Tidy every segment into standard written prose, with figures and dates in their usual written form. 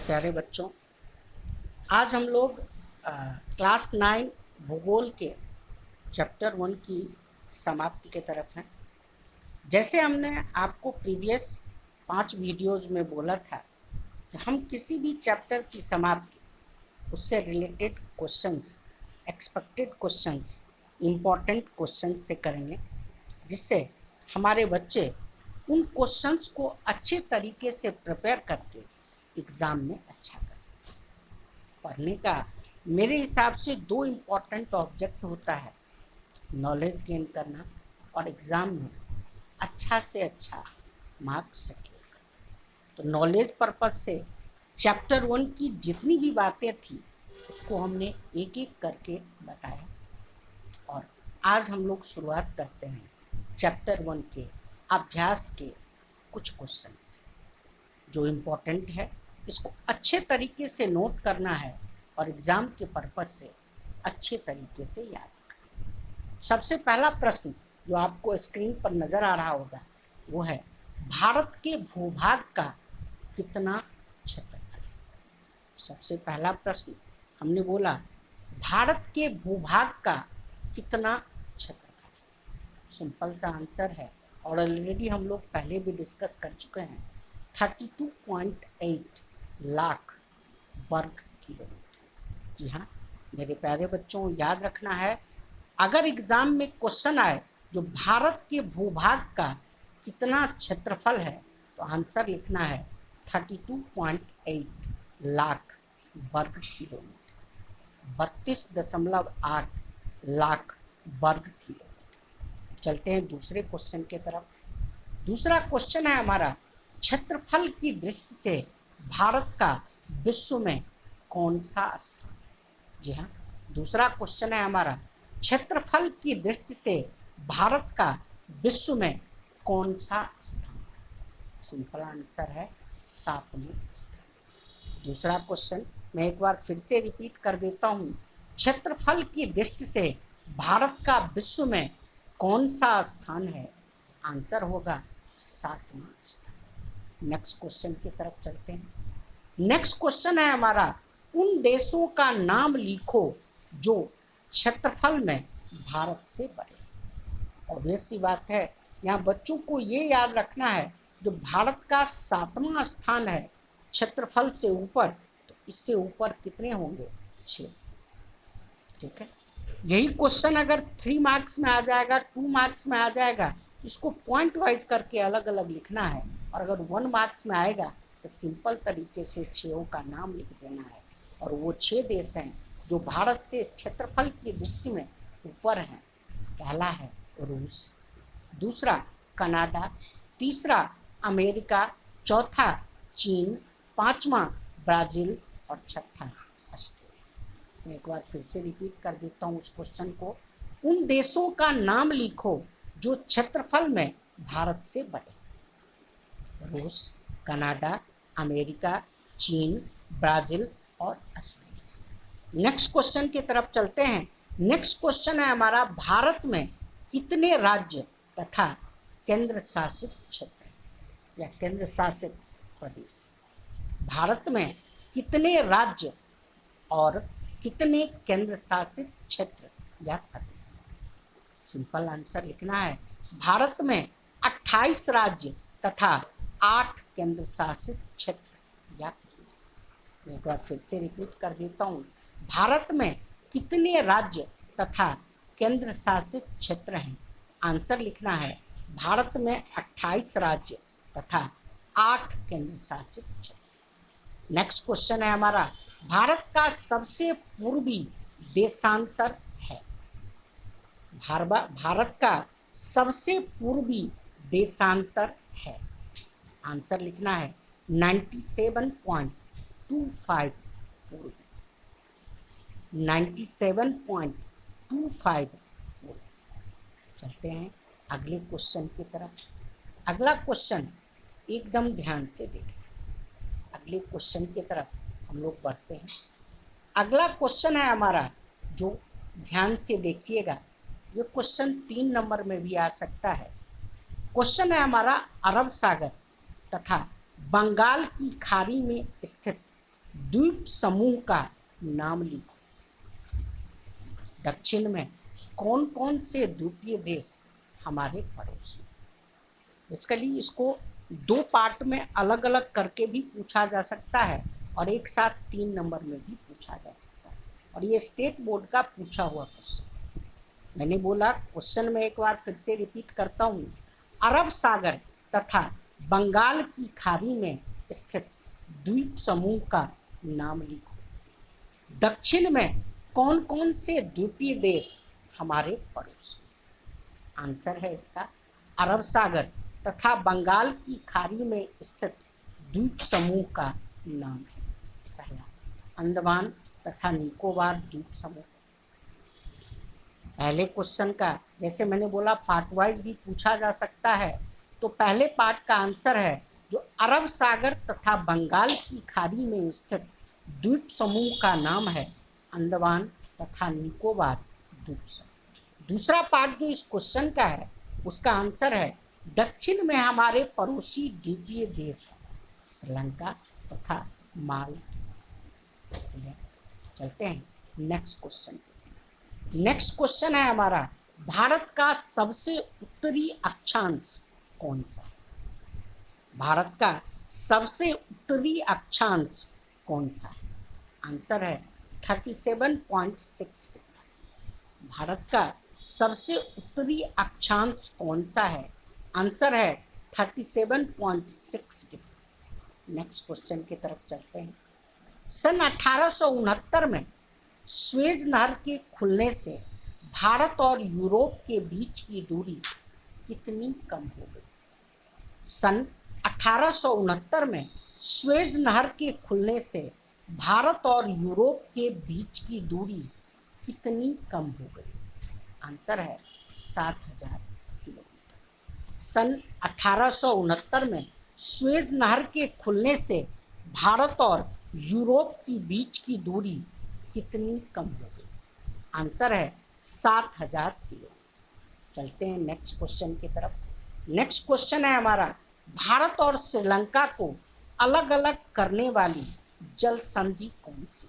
प्यारे बच्चों, आज हम लोग क्लास 9 भूगोल के चैप्टर 1 की समाप्ति की तरफ हैं। जैसे हमने आपको प्रीवियस 5 वीडियोज में बोला था कि हम किसी भी चैप्टर की समाप्ति उससे related questions, expected questions, important questions से करेंगे, जिससे हमारे बच्चे उन क्वेश्चंस को अच्छे तरीके से प्रिपेयर करके एग्ज़ाम में अच्छा कर सकें। पढ़ने का मेरे हिसाब से 2 इम्पॉर्टेंट ऑब्जेक्ट होता है, नॉलेज गेन करना और एग्ज़ाम में अच्छा से अच्छा मार्क्स सकेगा। तो नॉलेज पर्पज़ से चैप्टर 1 की जितनी भी बातें थी उसको हमने एक एक करके बताया और आज हम लोग शुरुआत करते हैं चैप्टर 1 के अभ्यास के कुछ क्वेश्चन से। जो इम्पोर्टेंट है इसको अच्छे तरीके से नोट करना है और एग्ज़ाम के पर्पज़ से अच्छे तरीके से याद करना। सबसे पहला प्रश्न जो आपको स्क्रीन पर नज़र आ रहा होगा वो है, भारत के भूभाग का कितना क्षेत्रफल है। सबसे पहला प्रश्न हमने बोला भारत के भूभाग का कितना क्षेत्रफल है। सिंपल सा आंसर है और ऑलरेडी हम लोग पहले भी डिस्कस कर चुके हैं, 32.8 लाख वर्ग किलोमीटर। जी हाँ मेरे प्यारे बच्चों, याद रखना है, अगर एग्ज़ाम में क्वेश्चन आए जो भारत के भूभाग का कितना क्षेत्रफल है तो आंसर लिखना है 32.8 लाख वर्ग किलोमीटर, 32.8 लाख वर्ग किलोमीटर। चलते हैं दूसरे क्वेश्चन के तरफ। दूसरा क्वेश्चन है हमारा, क्षेत्रफल की दृष्टि से भारत का विश्व में कौन सा स्थान। जी हाँ, दूसरा क्वेश्चन है हमारा, क्षेत्रफल की दृष्टि से भारत का विश्व में कौन सा स्थान। सिंपल आंसर है 7वें स्थान। दूसरा क्वेश्चन मैं एक बार फिर से रिपीट कर देता हूँ, क्षेत्रफल की दृष्टि से भारत का विश्व में कौन सा स्थान है। आंसर होगा 7वां स्थान। नेक्स्ट क्वेश्चन की तरफ चलते हैं। नेक्स्ट क्वेश्चन है हमारा, उन देशों का नाम लिखो जो क्षेत्रफल में भारत से बड़े। ऑब्वियस सी बात है, यहाँ बच्चों को ये याद रखना है, जो भारत का 7वां स्थान है क्षेत्रफल से ऊपर, तो इससे ऊपर कितने होंगे, 6। ठीक है, यही क्वेश्चन अगर 3 मार्क्स में आ जाएगा, 2 मार्क्स में आ जाएगा, इसको पॉइंट वाइज करके अलग अलग लिखना है, और अगर 1 मार्क्स में आएगा तो सिंपल तरीके से 6 का नाम लिख देना है। और वो 6 देश हैं जो भारत से क्षेत्रफल की दृष्टि में ऊपर हैं। पहला है रूस, दूसरा कनाडा, तीसरा अमेरिका, चौथा चीन, 5वां ब्राज़ील और छठा ऑस्ट्रेलिया। मैं एक बार फिर से रिपीट कर देता हूँ उस क्वेश्चन को, उन देशों का नाम लिखो जो क्षेत्रफल में भारत से बड़े। रूस, कनाडा, अमेरिका, चीन, ब्राज़ील और ऑस्ट्रेलिया। नेक्स्ट क्वेश्चन की तरफ चलते हैं। नेक्स्ट क्वेश्चन है हमारा, भारत में कितने राज्य तथा केंद्र शासित क्षेत्र या केंद्र शासित प्रदेश। भारत में कितने राज्य और कितने केंद्र शासित क्षेत्र या प्रदेश। सिंपल आंसर लिखना है, भारत में 28 राज्य तथा 8 केंद्र शासित क्षेत्र या प्रदेश। मैं एक बार फिर से रिपीट कर देता हूँ, भारत में कितने राज्य तथा केंद्र शासित क्षेत्र हैं। आंसर लिखना है, भारत में 28 राज्य तथा 8 केंद्र शासित क्षेत्र। नेक्स्ट क्वेश्चन है हमारा, भारत का सबसे पूर्वी देशांतर है। भारत का सबसे पूर्वी देशांतर है। आंसर लिखना है 97.25 पूर्वी, 97.25 पूर्वी। चलते हैं अगले क्वेश्चन की तरफ। अगला क्वेश्चन एकदम ध्यान से देखें, अगले क्वेश्चन की तरफ हम लोग बढ़ते हैं। अगला क्वेश्चन है हमारा, जो ध्यान से देखिएगा, ये क्वेश्चन 3 नंबर में भी आ सकता है। क्वेश्चन है हमारा, अरब सागर तथा बंगाल की खाड़ी में स्थित द्वीप समूह का नाम लिखो। दक्षिण में कौन कौन से द्वीपीय देश हमारे पड़ोसी। बेसिकली इसको दो पार्ट में अलग अलग करके भी पूछा जा सकता है और एक साथ 3 नंबर में भी पूछा जा सकता है, और ये स्टेट बोर्ड का पूछा हुआ क्वेश्चन। मैंने बोला क्वेश्चन में एक बार फिर से रिपीट करता हूँ। अरब सागर तथा बंगाल की खाड़ी में स्थित द्वीप समूह का नाम लिखो। दक्षिण में कौन कौन से द्वीपीय देश हमारे पड़ोसी। आंसर है इसका अरब सागर तथा बंगाल की खाड़ी में स्थित द्वीप समूह का नाम है पहला अंडमान तथा निकोबार द्वीप समूह। पहले क्वेश्चन का जैसे मैंने बोला पार्ट वाइज भी पूछा जा सकता है, तो पहले पार्ट का आंसर है जो अरब सागर तथा बंगाल की खाड़ी में स्थित द्वीप समूह का नाम है अंडमान तथा निकोबार द्वीप समूह। दूसरा पार्ट जो इस क्वेश्चन का है उसका आंसर है दक्षिण में हमारे पड़ोसी द्वीपीय देश श्रीलंका तथा मालदीव। चलते हैं नेक्स्ट क्वेश्चन। नेक्स्ट क्वेश्चन है हमारा भारत का सबसे उत्तरी अक्षांश कौन सा है। भारत का सबसे उत्तरी अक्षांश कौन सा है। आंसर है 37.6 डिग्री। भारत का सबसे उत्तरी अक्षांश कौन सा है। आंसर है 37.6 डिग्री। नेक्स्ट क्वेश्चन की तरफ चलते हैं। सन 1869 में स्वेज नहर के खुलने से भारत और यूरोप के बीच की दूरी कितनी कम हो गई। सन 1869 में स्वेज नहर के खुलने से भारत और यूरोप के बीच की दूरी कितनी कम हो गई। आंसर है 7,000 किलोमीटर। सन 1869 में स्वेज नहर के खुलने से भारत और यूरोप के बीच की दूरी कितनी कम हो गई। आंसर है 7,000 किलोमीटर। चलते हैं नेक्स्ट क्वेश्चन की तरफ। नेक्स्ट क्वेश्चन है हमारा भारत और श्रीलंका को अलग अलग करने वाली जल संधि कौन सी।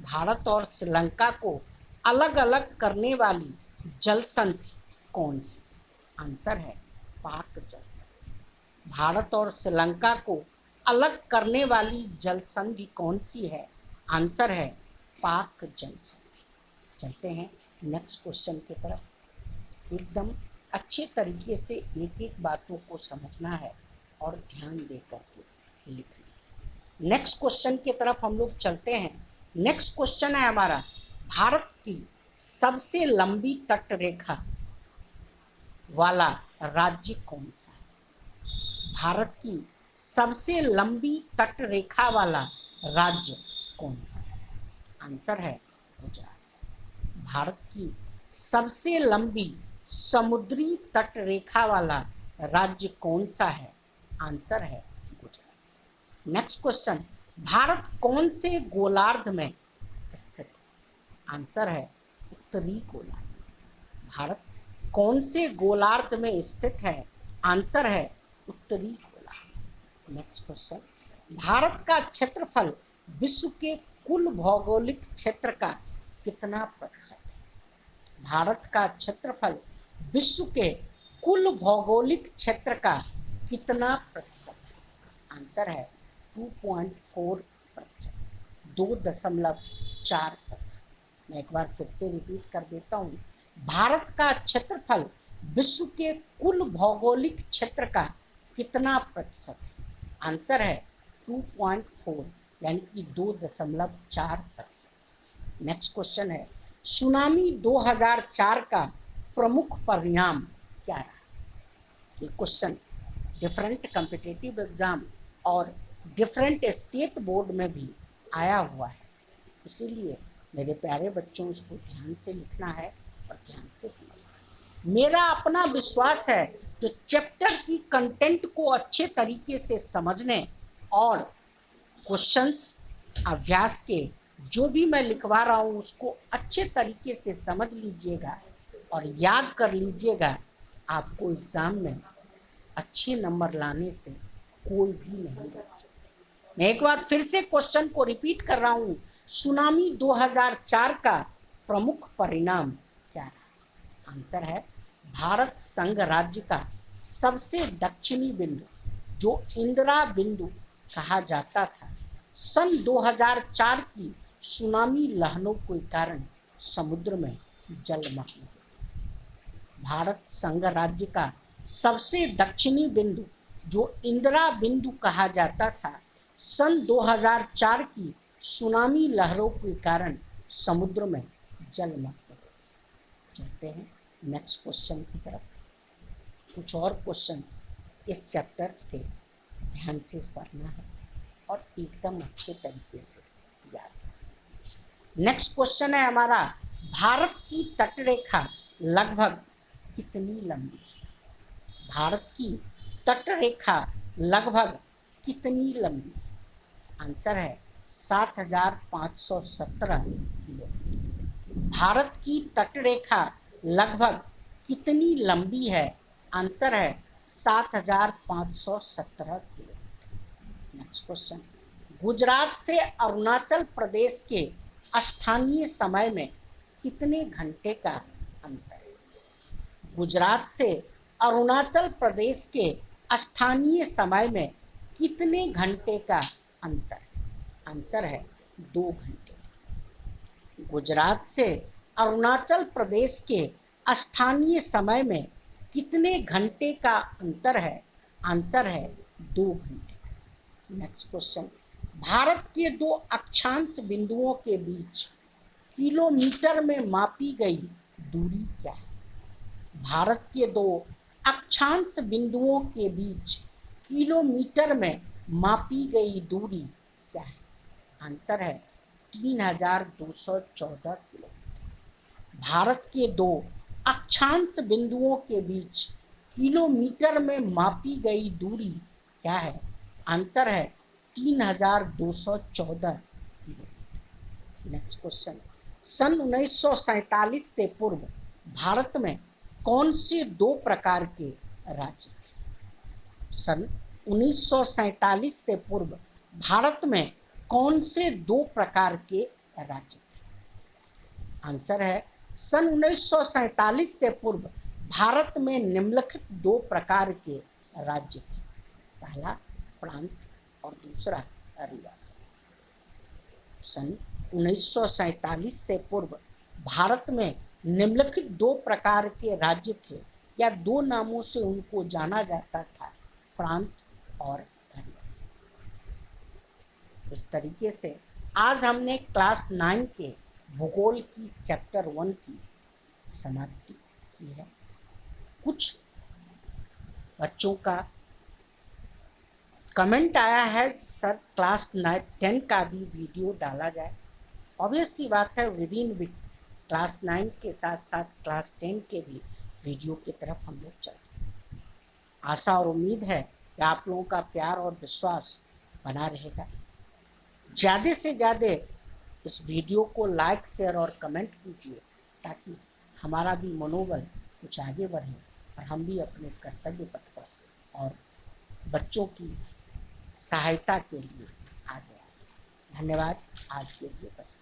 भारत और श्रीलंका को अलग अलग करने वाली जल संधि कौन सी। आंसर है पाक जल संधि। भारत और श्रीलंका को अलग करने वाली जल संधि कौन सी है। आंसर है पाक जल संधि। चलते हैं नेक्स्ट क्वेश्चन की तरफ। एकदम अच्छे तरीके से एक एक बातों को समझना है और ध्यान दे करके लिखना। नेक्स्ट क्वेश्चन की तरफ हम लोग चलते हैं। नेक्स्ट क्वेश्चन है हमारा भारत की सबसे लंबी तट रेखा वाला राज्य कौन सा है। भारत की सबसे लंबी तट रेखा वाला राज्य कौन सा है। आंसर है गुजरात। भारत की सबसे लंबी समुद्री तट रेखा वाला राज्य कौन सा है। आंसर है गुजरात। नेक्स्ट क्वेश्चन भारत कौन से गोलार्ध में स्थित है। आंसर है उत्तरी गोलार्ध। भारत कौन से गोलार्ध में स्थित है। आंसर है उत्तरी गोलार्ध। नेक्स्ट क्वेश्चन भारत का क्षेत्रफल विश्व के कुल भौगोलिक क्षेत्र का कितना प्रतिशत है। भारत का क्षेत्रफल विश्व के कुल भौगोलिक क्षेत्र का कितना प्रतिशत है। आंसर है 2.4%, 2.4%। मैं एक बार फिर से रिपीट कर देता हूँ। भारत का क्षेत्रफल विश्व के कुल भौगोलिक क्षेत्र का कितना प्रतिशत है। आंसर है 2.4 यानी कि 2.4%। नेक्स्ट क्वेश्चन है सुनामी 2004 का प्रमुख परिणाम क्या रहा। ये क्वेश्चन डिफरेंट कॉम्पिटिटिव एग्जाम और डिफरेंट स्टेट बोर्ड में भी आया हुआ है, इसीलिए मेरे प्यारे बच्चों इसको ध्यान से लिखना है और ध्यान से समझना है। मेरा अपना विश्वास है जो चैप्टर की कंटेंट को अच्छे तरीके से समझने और क्वेश्चंस अभ्यास के जो भी मैं लिखवा रहा हूँ उसको अच्छे तरीके से समझ लीजिएगा और याद कर लीजिएगा। आपको एग्ज़ाम में अच्छे नंबर लाने से कोई भी नहीं रोक सकता। मैं एक बार फिर से क्वेश्चन को रिपीट कर रहा हूं, सुनामी 2004 का प्रमुख परिणाम क्या रहा? आंसर है भारत संघ राज्य का सबसे दक्षिणी बिंदु, जो इंदिरा बिंदु कहा जाता था, सन 2004 की सुनामी लहरों के कारण समुद्र में जलमग्न हो गया। भारत संघ राज्य का सबसे दक्षिणी बिंदु, जो इंदिरा बिंदु कहा जाता था, सन 2004 की सुनामी लहरों के कारण समुद्र में जलमग्न हो गया। चलते हैं नेक्स्ट क्वेश्चन की तरफ। कुछ और क्वेश्चंस इस चैप्टर्स के ध्यान से पढ़ना है और एकदम अच्छे तरीके से याद करना। नेक्स्ट क्वेश्चन है हमारा, भारत की तटरेखा लगभग कितनी लंबी है? भारत की तटरेखा लगभग कितनी लंबी? आंसर है 7,517 किलोमीटर। भारत की तटरेखा लगभग कितनी लंबी है? आंसर है 7,517 किलोमीटर। नेक्स्ट क्वेश्चन, गुजरात से अरुणाचल प्रदेश के स्थानीय समय में कितने घंटे का अंतर है? गुजरात से अरुणाचल प्रदेश के स्थानीय समय में कितने घंटे का अंतर? आंसर है 2 घंटे। गुजरात से अरुणाचल प्रदेश के स्थानीय समय में कितने घंटे का अंतर है? आंसर है 2 घंटे। नेक्स्ट क्वेश्चन, भारत के 2 अक्षांश बिंदुओं के बीच किलोमीटर में मापी गई दूरी क्या है? भारत के 2 अक्षांश बिंदुओं के बीच किलोमीटर में मापी गई दूरी क्या है? आंसर है 3,214 किलोमीटर। भारत के 2 अक्षांश बिंदुओं के बीच किलोमीटर में मापी गई दूरी क्या है? आंसर है 3,214 किलोमीटर। नेक्स्ट क्वेश्चन, सन 1947 से पूर्व भारत में कौन से 2 प्रकार के राज्य थे? सन 1947 से पूर्व भारत में कौन से 2 प्रकार के राज्य थे? आंसर है सन 1947 से पूर्व भारत में निम्नलिखित 2 प्रकार के राज्य थे। पहला प्रांत और दूसरा रियासत। सन 1947 से पूर्व भारत में निम्नलिखित 2 प्रकार के राज्य थे, या 2 नामों से उनको जाना जाता था, प्रांत और रियासत। इस तरीके से आज हमने क्लास 9 के भूगोल की चैप्टर 1 की समाप्ति की है। कुछ बच्चों का कमेंट आया है, सर क्लास 10 का भी वीडियो डाला जाए। ऑब्वियस सी बात है, विद इन वीक क्लास 9 के साथ साथ क्लास 10 के भी वीडियो की तरफ हम लोग चलते हैं। आशा और उम्मीद है कि आप लोगों का प्यार और विश्वास बना रहेगा। ज़्यादा से ज़्यादा इस वीडियो को लाइक, शेयर और कमेंट कीजिए, ताकि हमारा भी मनोबल कुछ आगे बढ़े और हम भी अपने कर्तव्य पथ पर और बच्चों की सहायता के लिए आगे आ सकें। धन्यवाद। आज के लिए बस।